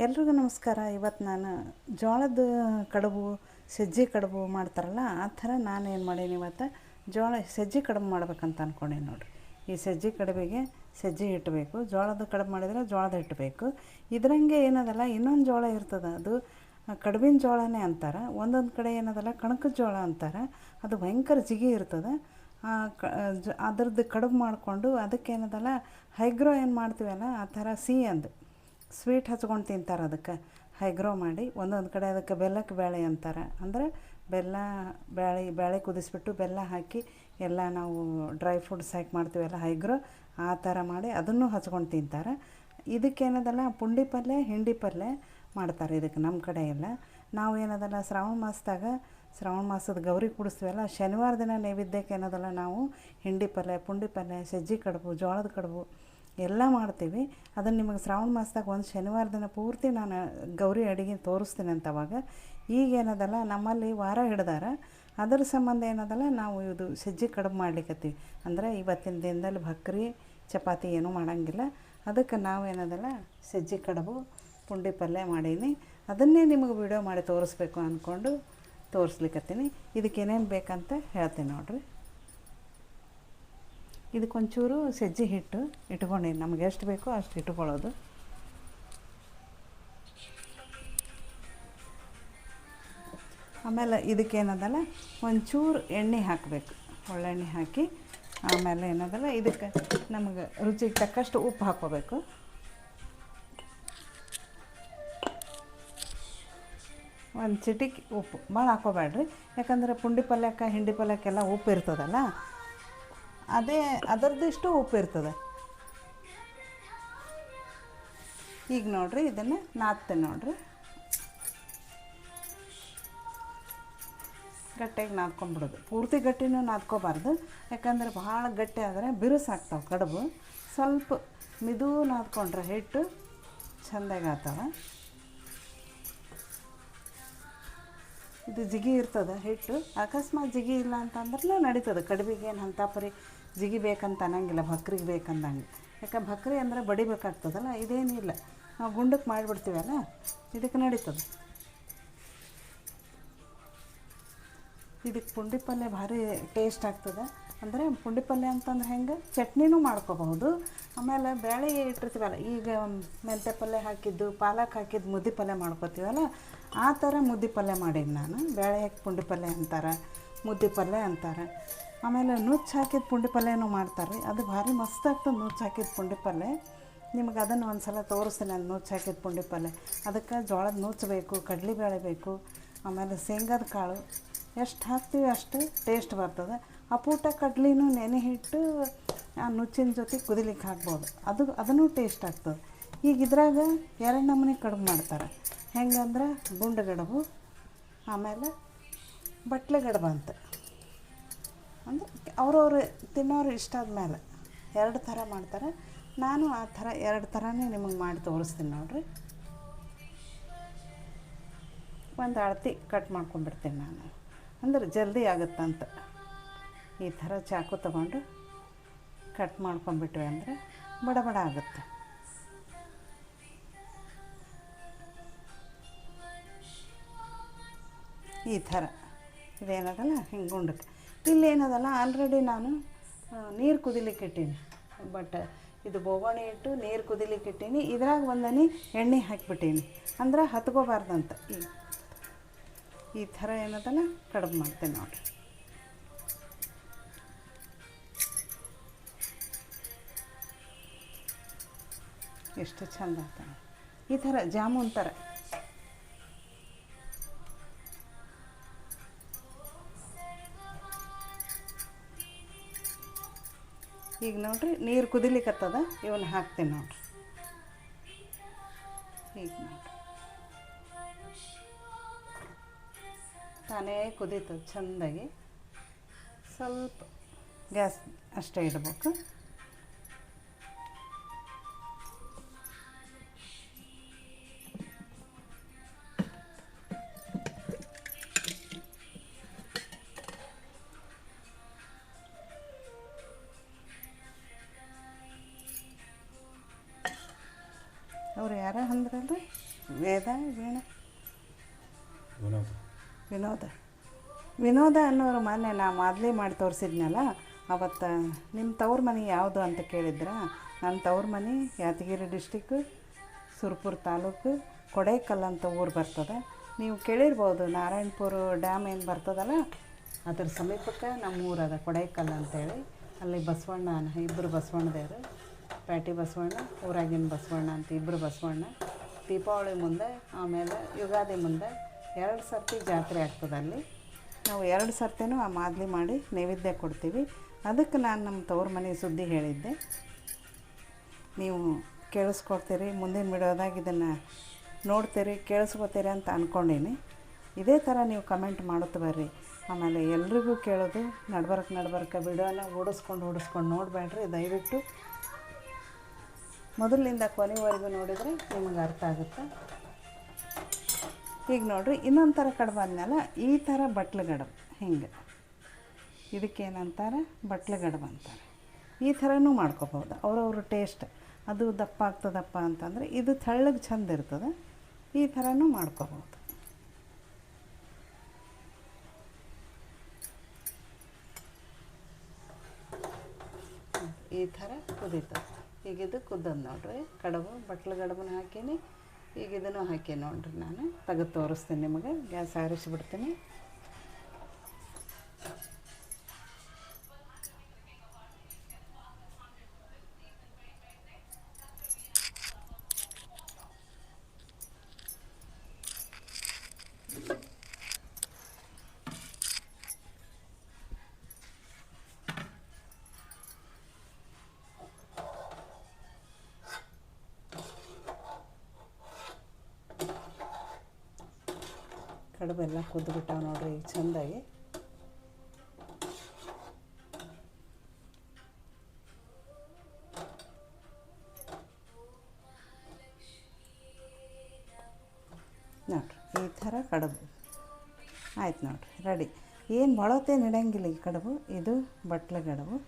ಎಲ್ರಿಗೂ ನಮಸ್ಕಾರ. ಇವತ್ತು ನಾನು ಜೋಳದ ಕಡುಬು, ಸಜ್ಜಿ ಕಡುಬು ಮಾಡ್ತಾರಲ್ಲ ಆ ಥರ ನಾನೇನು ಮಾಡೀನಿ ಇವತ್ತು ಸಜ್ಜಿ ಕಡುಬು ಮಾಡ್ಬೇಕಂತ ಅಂದ್ಕೊಂಡೀನಿ ನೋಡಿರಿ. ಈ ಸಜ್ಜಿ ಕಡುಬಿಗೆ ಸಜ್ಜಿ ಹಿಟ್ಟು ಬೇಕು. ಜೋಳದ ಕಡುಬು ಮಾಡಿದರೆ ಜೋಳದ ಹಿಟ್ಟು ಬೇಕು. ಇದರಂಗೆ ಏನದಲ್ಲ ಇನ್ನೊಂದು ಜೋಳ ಇರ್ತದೆ, ಅದು ಕಡುಬಿನ ಜೋಳನೇ ಅಂತಾರೆ. ಒಂದೊಂದು ಕಡೆ ಏನದಲ್ಲ ಕಣಕದ ಜೋಳ ಅಂತಾರೆ. ಅದು ಭಯಂಕರ ಜಿಗಿ ಇರ್ತದೆ. ಅದ್ರದ್ದು ಕಡುಬು ಮಾಡಿಕೊಂಡು ಅದಕ್ಕೇನದಲ್ಲ ಹೈಗ್ರೋ ಏನು ಮಾಡ್ತೀವಲ್ಲ ಆ ಥರ ಸಿಹಿ ಅಂದು ಸ್ವೀಟ್ ಹಚ್ಕೊಂಡು ತಿಂತಾರೆ. ಅದಕ್ಕೆ ಹೈಗ್ರೋ ಮಾಡಿ ಒಂದೊಂದು ಕಡೆ ಅದಕ್ಕೆ ಬೆಲ್ಲಕ್ಕೆ ಬೇಳೆ ಅಂತಾರೆ. ಅಂದರೆ ಬೇಳೆ ಕುದಿಸ್ಬಿಟ್ಟು ಬೆಲ್ಲ ಹಾಕಿ ಎಲ್ಲ ನಾವು ಡ್ರೈ ಫ್ರೂಟ್ಸ್ ಹಾಕಿ ಮಾಡ್ತೀವಲ್ಲ ಹೈಗ್ರೋ, ಆ ಥರ ಮಾಡಿ ಅದನ್ನು ಹಚ್ಕೊಂಡು ತಿಂತಾರೆ. ಇದಕ್ಕೇನದಲ್ಲ ಪುಂಡಿ ಪಲ್ಯ, ಹಿಂಡಿ ಪಲ್ಯ ಮಾಡ್ತಾರೆ ಇದಕ್ಕೆ. ನಮ್ಮ ಕಡೆ ಎಲ್ಲ ನಾವು ಏನದಲ್ಲ ಶ್ರಾವಣ ಮಾಸದ ಗೌರಿ ಕೂಡಿಸ್ತೀವಲ್ಲ, ಶನಿವಾರ ದಿನ ನೈವೇದ್ಯಕ್ಕೆ ಏನದಲ್ಲ ನಾವು ಹಿಂಡಿ ಪಲ್ಯ, ಪುಂಡಿ ಪಲ್ಯ, ಸಜ್ಜಿ ಕಡುಬು, ಜೋಳದ ಕಡುಬು ಎಲ್ಲ ಮಾಡ್ತೀವಿ. ಅದನ್ನು ನಿಮಗೆ ಶ್ರಾವಣ ಮಾಸದಾಗ ಒಂದು ಶನಿವಾರ ದಿನ ಪೂರ್ತಿ ನಾನು ಗೌರಿ ಅಡುಗೆ ತೋರಿಸ್ತೀನಿ ಅಂತ. ಅವಾಗ ಈಗೇನದಲ್ಲ ನಮ್ಮಲ್ಲಿ ವಾರ ಹಿಡ್ದಾರ, ಅದರ ಸಂಬಂಧ ಏನದಲ್ಲ ನಾವು ಇದು ಸಜ್ಜಿ ಕಡುಬು ಮಾಡ್ಲಿಕ್ಕತ್ತೀವಿ. ಅಂದರೆ ಇವತ್ತಿನ ದಿನದಲ್ಲಿ ಭಕ್ರಿ ಚಪಾತಿ ಏನೂ ಮಾಡೋಂಗಿಲ್ಲ. ಅದಕ್ಕೆ ನಾವೇನದಲ್ಲ ಸಜ್ಜಿ ಕಡುಬು, ಪುಂಡಿ ಪಲ್ಯ ಮಾಡೀನಿ. ಅದನ್ನೇ ನಿಮಗೆ ವಿಡಿಯೋ ಮಾಡಿ ತೋರಿಸ್ಬೇಕು ಅಂದ್ಕೊಂಡು ತೋರಿಸ್ಲಿಕ್ಕತ್ತೀನಿ. ಇದಕ್ಕೇನೇನು ಬೇಕಂತ ಹೇಳ್ತೀನಿ ನೋಡಿರಿ. ಇದಕ್ಕೊಂಚೂರು ಸಜ್ಜಿ ಹಿಟ್ಟು ಇಟ್ಕೊಂಡೀನಿ. ನಮಗೆ ಎಷ್ಟು ಬೇಕೋ ಅಷ್ಟು ಇಟ್ಕೊಳ್ಳೋದು. ಆಮೇಲೆ ಇದಕ್ಕೇನದಲ್ಲ ಒಂಚೂರು ಎಣ್ಣೆ ಹಾಕಬೇಕು, ಒಳ್ಳೆಣ್ಣೆ ಹಾಕಿ ಆಮೇಲೆ ಏನದಲ್ಲ ಇದಕ್ಕೆ ನಮಗೆ ರುಚಿಗೆ ತಕ್ಕಷ್ಟು ಉಪ್ಪು ಹಾಕ್ಕೋಬೇಕು. ಒಂದು ಚಿಟಿಕೆ ಉಪ್ಪು, ಭಾಳ ಹಾಕ್ಕೋಬೇಡ್ರಿ. ಯಾಕಂದರೆ ಪುಂಡಿ ಪಲ್ಯಕ್ಕೆ, ಹಿಂಡಿ ಪಲ್ಯಕ್ಕೆಲ್ಲ ಉಪ್ಪು ಇರ್ತದಲ್ಲ, ಅದರದಿಷ್ಟು ಉಪ್ಪು ಇರ್ತದೆ. ಈಗ ನೋಡಿರಿ ಇದನ್ನು ನಾದ್ತೇನೆ ನೋಡಿರಿ. ಗಟ್ಟಿಯಾಗಿ ನಾದ್ಕೊಂಬಿಡೋದು. ಪೂರ್ತಿ ಗಟ್ಟಿನೂ ನಾದ್ಕೋಬಾರ್ದು, ಯಾಕಂದರೆ ಭಾಳ ಗಟ್ಟಿ ಆದರೆ ಬಿರುಸಾಗ್ತಾವೆ ಕಡುಬು. ಸ್ವಲ್ಪ ಮಿದು ನಾದ್ಕೊಂಡ್ರೆ ಹಿಟ್ಟು ಚೆಂದಾಗಿ ಆಗ್ತವೆ. ಇದು ಜಿಗಿ ಇರ್ತದೆ ಹಿಟ್ಟು. ಅಕಸ್ಮಾತ್ ಜಿಗಿ ಇಲ್ಲ ಅಂತಂದ್ರೂ ನಡೀತದೆ. ಕಡುಬಿಗೆ ಏನು ಅಂಥ ಪರಿ ಜಿಗಿ ಬೇಕಂತ ಅನ್ನಂಗಿಲ್ಲ, ಭಕ್ರಿಗೆ ಬೇಕಂದಂಗೆ. ಯಾಕೆ ಭಕ್ರಿ ಅಂದರೆ ಬಡಿಬೇಕಾಗ್ತದಲ್ಲ, ಇದೇನಿಲ್ಲ, ನಾವು ಗುಂಡಕ್ಕೆ ಮಾಡಿಬಿಡ್ತೀವಲ್ಲ, ಇದಕ್ಕೆ ನಡೀತದೆ. ಇದಕ್ಕೆ ಪುಂಡಿ ಪಲ್ಯ ಭಾರಿ ಟೇಸ್ಟ್ ಆಗ್ತದೆ. ಅಂದರೆ ಪುಂಡಿ ಪಲ್ಯ ಅಂತಂದ್ರೆ ಹೆಂಗೆ ಚಟ್ನಿನೂ ಮಾಡ್ಕೋಬಹುದು. ಆಮೇಲೆ ಬೇಳೆ ಇಟ್ಟಿರ್ತೀವಲ್ಲ, ಈಗ ಮೆಂತ್ಯ ಪಲ್ಯ ಹಾಕಿದ್ದು, ಪಾಲಕ್ ಹಾಕಿದ್ದು ಮುದ್ದೆ ಪಲ್ಯ ಮಾಡ್ಕೋತೀವಲ್ಲ, ಆ ಥರ ಮುದ್ದೆ ಪಲ್ಯ ಮಾಡೀನಿ ನಾನು. ಬೇಳೆ ಹಾಕಿ ಪುಂಡಿ ಪಲ್ಯ ಅಂತಾರೆ, ಮುದ್ದೆ ಪಲ್ಯ ಅಂತಾರೆ. ಆಮೇಲೆ ನುಚ್ಚು ಹಾಕಿದ ಪುಂಡಿ ಪಲ್ಯನೂ ಮಾಡ್ತಾರೆ. ಅದು ಭಾರಿ ಮಸ್ತ್ ಆಗ್ತದೆ ನುಚ್ಚು ಹಾಕಿದ ಪುಂಡಿ ಪಲ್ಯ. ನಿಮಗೆ ಅದನ್ನು ಒಂದು ಸಲ ತೋರಿಸ್ತೀನಿ, ಅದು ನುಚ್ಚು ಹಾಕಿದ ಪುಂಡಿ ಪಲ್ಯ. ಅದಕ್ಕೆ ಜೋಳದ ನುಚ್ಚು ಬೇಕು, ಕಡಲೆಬೇಳೆ ಬೇಕು, ಆಮೇಲೆ ಶೇಂಗಾದ ಕಾಳು ಎಷ್ಟು ಹಾಕ್ತೀವಿ ಅಷ್ಟು ಟೇಸ್ಟ್ ಬರ್ತದೆ. ಅಪೂಟ ಕಡ್ಲಿನೂ ನೆನೆ ಹಿಟ್ಟು ಆ ನುಚ್ಚಿನ ಜೊತೆ ಕುದಿಲಿಕ್ಕೆ ಹಾಕ್ಬೋದು, ಅದನ್ನು ಟೇಸ್ಟ್ ಆಗ್ತದೆ. ಈಗ ಇದ್ರಾಗ ಎರಡು ನಮೂನಿ ಕಡುಬು ಮಾಡ್ತಾರೆ. ಹೆಂಗಂದ್ರೆ ಗುಂಡು ಗಡುಬು, ಆಮೇಲೆ ಬಟ್ಲೆ ಗಡುಬು ಅಂತ. ಅಂದರೆ ಅವ್ರವ್ರು ತಿನ್ನೋರು ಇಷ್ಟ ಆದಮೇಲೆ ಎರಡು ಥರ ಮಾಡ್ತಾರೆ. ನಾನು ಆ ಥರ ಎರಡು ಥರನೇ ನಿಮಗೆ ಮಾಡಿ ತೋರಿಸ್ತೀನಿ ನೋಡಿರಿ. ಒಂದು ಅಳತೆ ಕಟ್ ಮಾಡ್ಕೊಂಡ್ಬಿಡ್ತೀನಿ ನಾನು, ಅಂದ್ರೆ ಜಲ್ದಿ ಆಗುತ್ತಂತ. ಈ ಥರ ಚಾಕು ತಗೊಂಡು ಕಟ್ ಮಾಡ್ಕೊಂಡ್ಬಿಟ್ವಿ ಅಂದರೆ ಬಡ ಆಗುತ್ತೆ. ಈ ಥರ ಇದೇನದಲ್ಲ ಹಿಂಗೆ ಗುಂಡಕ್ಕೆ. ಇಲ್ಲೇನದಲ್ಲ ಆಲ್ರೆಡಿ ನಾನು ನೀರು ಕುದಿಲಿಕ್ಕೆ ಇಟ್ಟೀನಿ. ಬಟ್ ಇದು ಬೋಗಣಿ ಇಟ್ಟು ನೀರು ಕುದಿಲಿಕ್ಕೆ ಇಟ್ಟೀನಿ. ಇದ್ರಾಗ ಒಂದನಿ ಎಣ್ಣೆ ಹಾಕಿಬಿಟ್ಟೀನಿ, ಅಂದ್ರೆ ಹತ್ಕೋಬಾರ್ದಂತ. ಈ ಥರ ಏನದಲ್ಲ ಕಡುಬು ಮಾಡ್ತೇನೆ ನೋಡಿರಿ. ಎಷ್ಟು ಚಂದ ಆಗ್ತಾನೆ ಈ ಥರ ಜಾಮೂನ್ ಥರ. ಈಗ ನೋಡಿರಿ ನೀರು ಕುದಿಲಿಕ್ಕತ್ತದ, ಇವನ್ನ ಹಾಕ್ತೀನಿ ನೋಡಿರಿ. ಈಗ ನೋಡಿರಿ ತಾನೇ ಕುದೀತದೆ ಚೆಂದಾಗಿ. ಸ್ವಲ್ಪ ಗ್ಯಾಸ್ ಅಷ್ಟೇ ಇಡಬೇಕು. ಅವ್ರು ಯಾರೋ ಅಂದ್ರಲ್ಲ ವೇದ ವೀಣ ವಿನೋದ ಅನ್ನೋರು ಮೊನ್ನೆ ನಾ ಮಾದಲಿ ಮಾಡಿ ತೋರಿಸಿದ್ನಲ್ಲ, ಅವತ್ತು ನಿಮ್ಮ ತವ್ರ ಮನೆ ಯಾವುದು ಅಂತ ಕೇಳಿದ್ರೆ, ನನ್ನ ತವ್ರ ಮನೆ ಯಾದಗಿರಿ ಡಿಸ್ಟಿಕ್ಕು ಸುರಪುರ ತಾಲೂಕು ಕೊಡೇಕಲ್ಲು ಅಂತ ಊರು ಬರ್ತದೆ. ನೀವು ಕೇಳಿರ್ಬೋದು, ನಾರಾಯಣಪುರ ಡ್ಯಾಮ್ ಏನು ಬರ್ತದಲ್ಲ ಅದ್ರ ಸಮೀಪಕ್ಕೆ ನಮ್ಮ ಊರದ ಕೊಡೇಕಲ್ಲು ಅಂತೇಳಿ. ಅಲ್ಲಿ ಬಸವಣ್ಣ ಇಬ್ಬರು ಬಸವಣ್ಣದೇವರು, ಪ್ಯಾಟಿ ಬಸವಣ್ಣ, ಊರಾಗಿನ ಬಸವಣ್ಣ ಅಂತ ಇಬ್ಬರು ಬಸವಣ್ಣ. ದೀಪಾವಳಿ ಮುಂದೆ ಆಮೇಲೆ ಯುಗಾದಿ ಮುಂದೆ 2 ಸರ್ತಿ ಜಾತ್ರೆ ಆಗ್ತದೆ. ಅಲ್ಲಿ ನಾವು 2 ಸರ್ತಿನೂ ಆ ಮಾದಲಿ ಮಾಡಿ ನೈವೇದ್ಯ ಕೊಡ್ತೀವಿ. ಅದಕ್ಕೆ ನಾನು ನಮ್ಮ ತವ್ರ ಮನೆ ಸುದ್ದಿ ಹೇಳಿದ್ದೆ. ನೀವು ಕೇಳಿಸ್ಕೊಡ್ತೀರಿ, ಮುಂದಿನ ವಿಡಿಯೋದಾಗ ಇದನ್ನು ನೋಡ್ತೀರಿ, ಕೇಳಿಸ್ಕೊತೀರಿ ಅಂತ ಅಂದ್ಕೊಂಡೀನಿ. ಇದೇ ಥರ ನೀವು ಕಮೆಂಟ್ ಮಾಡುತ್ತಾ ಬರ್ರಿ. ಆಮೇಲೆ ಎಲ್ರಿಗೂ ಕೇಳೋದು, ನಡ್ಬರ್ಕ ವಿಡಿಯೋನ ಓಡಿಸ್ಕೊಂಡು ನೋಡಬೇಡ್ರಿ. ದಯವಿಟ್ಟು ಮೊದಲಿನಿಂದ ಕೊನೆವರೆಗೂ ನೋಡಿದರೆ ನಿಮಗೆ ಅರ್ಥ ಆಗುತ್ತೆ. ಈಗ ನೋಡಿರಿ, ಇನ್ನೊಂದು ಥರ ಕಡುಬು ಅಂದನಲ್ಲ, ಈ ಥರ ಬಟ್ಲು ಗಡುಬು ಹಿಂಗೆ, ಇದಕ್ಕೇನಂತಾರೆ ಬಟ್ಲು ಗಡುಬು ಅಂತಾರೆ. ಈ ಥರನೂ ಮಾಡ್ಕೋಬೋದು, ಅವ್ರವ್ರ ಟೇಸ್ಟ್. ಅದು ದಪ್ಪ ಆಗ್ತದಪ್ಪ ಅಂತಂದರೆ ಇದು ತೆಳ್ಳಗೆ ಚೆಂದ ಇರ್ತದೆ. ಈ ಥರನೂ ಮಾಡ್ಕೋಬೋದು. ಈ ಥರ ಕುದೀತದೆ. ಈಗ ಇದು ಕುದ್ದದ ನೋಡ್ರಿ ಕಡುಬು, ಬಟ್ಲು ಗಡುಬನ್ನ ಹಾಕೀನಿ. ಈಗ ಇದನ್ನು ಹಾಕಿ ನೋಡ್ರಿ, ನಾನು ತೆಗೆದು ತೋರಿಸ್ತೀನಿ ನಿಮಗೆ. ಗ್ಯಾಸ್ ಆರಿಸಿಬಿಡ್ತೀನಿ. ಕಡುಬೆಲ್ಲ ಕುದ್ದುಬಿಟ್ಟಾವ ನೋಡ್ರಿ ಈಗ ಚೆಂದಾಗಿ. ನೋಡ್ರಿ ಈ ಥರ ಕಡುಬು ಆಯ್ತು ನೋಡ್ರಿ, ರೆಡಿ. ಏನು ಬಳತೇನು ಇಡಂಗಿಲ್ಲ ಈ ಕಡುಬು. ಇದು ಬಟ್ಲು ಗಡುಬು.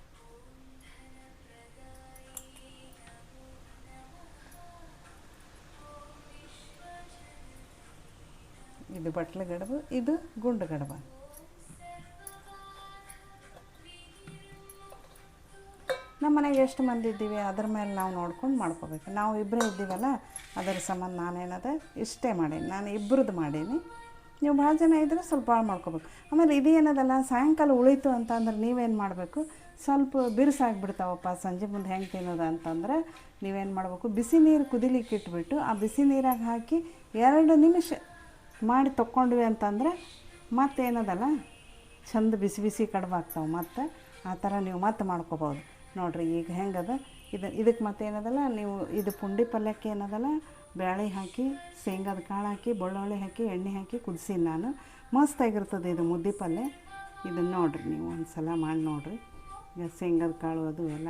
ಇದು ಬಟ್ಲು ಗಡುಬು, ಇದು ಗುಂಡು ಗಡುಬು. ನಮ್ಮ ಮನೆಗೆ ಎಷ್ಟು ಮಂದಿ ಇದ್ದೀವಿ ಅದ್ರ ಮೇಲೆ ನಾವು ನೋಡ್ಕೊಂಡು ಮಾಡ್ಕೋಬೇಕು. ನಾವು ಇಬ್ಬರೇ ಇದ್ದೀವಲ್ಲ, ಅದರ ಸಂಬಂಧ ನಾನೇನದ ಇಷ್ಟೇ ಮಾಡೀನಿ. ನಾನು ಇಬ್ಬರದ್ದು ಮಾಡೀನಿ. ನೀವು ಭಾಳ ಜನ ಇದ್ದರೆ ಸ್ವಲ್ಪ ಭಾಳ ಮಾಡ್ಕೋಬೇಕು. ಆಮೇಲೆ ಇದೇನದಲ್ಲ, ಸಾಯಂಕಾಲ ಉಳಿತು ಅಂತಂದ್ರೆ ನೀವೇನು ಮಾಡಬೇಕು, ಸ್ವಲ್ಪ ಬಿರುಸಾಗಿಬಿಡ್ತಾವಪ್ಪ ಸಂಜೆ ಮುಂದೆ ಹೆಂಗೆ ತಿನ್ನೋದು ಅಂತಂದ್ರೆ ನೀವೇನು ಮಾಡಬೇಕು, ಬಿಸಿ ನೀರು ಕುದಿಲಿಕ್ಕೆ ಇಟ್ಬಿಟ್ಟು ಆ ಬಿಸಿ ನೀರಾಗ ಹಾಕಿ 2 ನಿಮಿಷ ಮಾಡಿ ತೊಗೊಂಡ್ವಿ ಅಂತಂದ್ರೆ ಮತ್ತೇನದಲ್ಲ ಚಂದ ಬಿಸಿ ಬಿಸಿ ಕಡುಬು ಆಗ್ತಾವೆ. ಮತ್ತು ಆ ಥರ ನೀವು ಮತ್ತೆ ಮಾಡ್ಕೋಬೋದು ನೋಡಿರಿ. ಈಗ ಹೆಂಗದ ಇದಕ್ಕೆ ಮತ್ತೇನದಲ್ಲ, ನೀವು ಇದು ಪುಂಡಿ ಪಲ್ಯಕ್ಕೆ ಏನದಲ್ಲ, ಬೇಳೆ ಹಾಕಿ ಶೇಂಗಾದ ಕಾಳು ಹಾಕಿ ಬೆಳ್ಳುಳ್ಳಿ ಹಾಕಿ ಎಣ್ಣೆ ಹಾಕಿ ಕುದಿಸಿ ನಾನು. ಮಸ್ತಾಗಿರ್ತದೆ ಇದು ಮುದ್ದೆ ಪಲ್ಯ. ಇದನ್ನು ನೋಡಿರಿ, ನೀವು ಒಂದು ಸಲ ಮಾಡಿ ನೋಡಿರಿ. ಈಗ ಶೇಂಗಾದ ಕಾಳು ಅದು ಎಲ್ಲ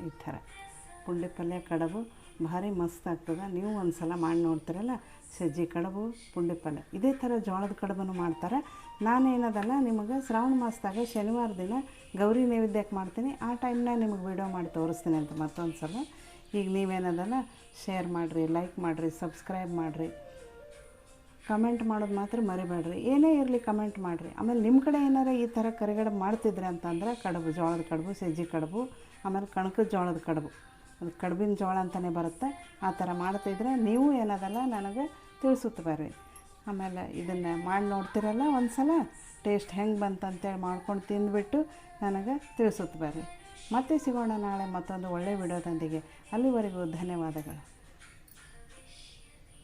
ಈ ಥರ ಪುಂಡಿ ಪಲ್ಯ ಕಡುಬು ಭಾರಿ ಮಸ್ತ್ ಆಗ್ತದೆ. ನೀವು ಒಂದು ಸಲ ಮಾಡಿ ನೋಡ್ತೀರಲ್ಲ, ಸಜ್ಜಿ ಕಡುಬು ಪುಂಡಿ ಪಲ್ಯ ಇದೇ ಥರ ಜೋಳದ ಕಡುಬನ್ನು ಮಾಡ್ತಾರೆ. ನಾನೇನದಲ್ಲ ನಿಮಗೆ ಶ್ರಾವಣ ಮಾಸದಾಗ ಶನಿವಾರ ದಿನ ಗೌರಿ ನೈವೇದ್ಯಕ್ಕೆ ಮಾಡ್ತೀನಿ. ಆ ಟೈಮ್ನಾಗ ನಿಮಗೆ ವಿಡಿಯೋ ಮಾಡಿ ತೋರಿಸ್ತೀನಿ ಅಂತ ಮತ್ತೊಂದು ಸಲ. ಈಗ ನೀವೇನದಲ್ಲ ಶೇರ್ ಮಾಡಿರಿ, ಲೈಕ್ ಮಾಡಿರಿ, ಸಬ್ಸ್ಕ್ರೈಬ್ ಮಾಡಿರಿ, ಕಮೆಂಟ್ ಮಾಡೋದು ಮಾತ್ರ ಮರಿಬೇಡ್ರಿ. ಏನೇ ಇರಲಿ ಕಮೆಂಟ್ ಮಾಡಿರಿ. ಆಮೇಲೆ ನಿಮ್ಮ ಕಡೆ ಏನಾರು ಈ ಥರ ಕರಿಗಡುಬು ಮಾಡ್ತಿದ್ರಿ ಅಂತಂದ್ರೆ ಕಡುಬು, ಜೋಳದ ಕಡುಬು, ಸಜ್ಜಿ ಕಡುಬು, ಆಮೇಲೆ ಕಣಕದ ಜೋಳದ ಕಡುಬು, ಅದು ಕಡುಬಿನ ಜೋಳ ಅಂತಲೇ ಬರುತ್ತೆ. ಆ ಥರ ಮಾಡ್ತಿದ್ರೆ ನೀವು ಏನದಲ್ಲ ನನಗೆ ತಿಳಿಸುತ್ತೆ ಬರ್ರಿ. ಆಮೇಲೆ ಇದನ್ನು ಮಾಡಿ ನೋಡ್ತಿರಲ್ಲ ಒಂದು ಸಲ, ಟೇಸ್ಟ್ ಹೆಂಗೆ ಬಂತಂತೇಳಿ ಮಾಡ್ಕೊಂಡು ತಿಂದುಬಿಟ್ಟು ನನಗೆ ತಿಳಿಸುತ್ತೆ ಬರ್ರಿ. ಮತ್ತೆ ಸಿಗೋಣ ನಾಳೆ ಮತ್ತೊಂದು ಒಳ್ಳೆಯ ವಿಡಿಯೋದೊಂದಿಗೆ. ಅಲ್ಲಿವರೆಗೂ ಧನ್ಯವಾದಗಳು.